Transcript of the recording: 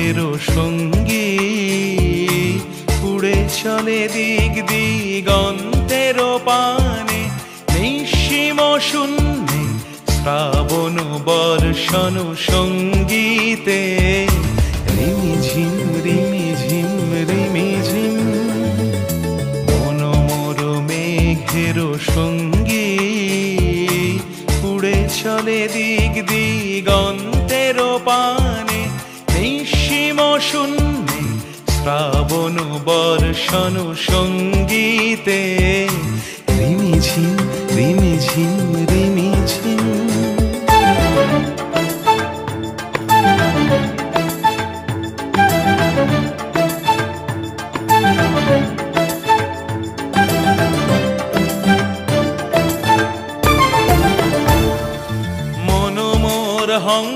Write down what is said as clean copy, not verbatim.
মেঘের সঙ্গী উড়ে চলে দিক দিগন্তের পানে, নিঃসীম শূন্যে শ্রাবণ বর্ষণ সঙ্গীতে রিমিঝিম রিমিঝিম রিমিঝিম মন মোর মেঘের সঙ্গী উড়ে চলে দিক দিগন্তের পানে, নিঃসীম শূন্যে শ্রাবণ বর্ষণ সঙ্গীতে রিমিঝিম রিমিঝিম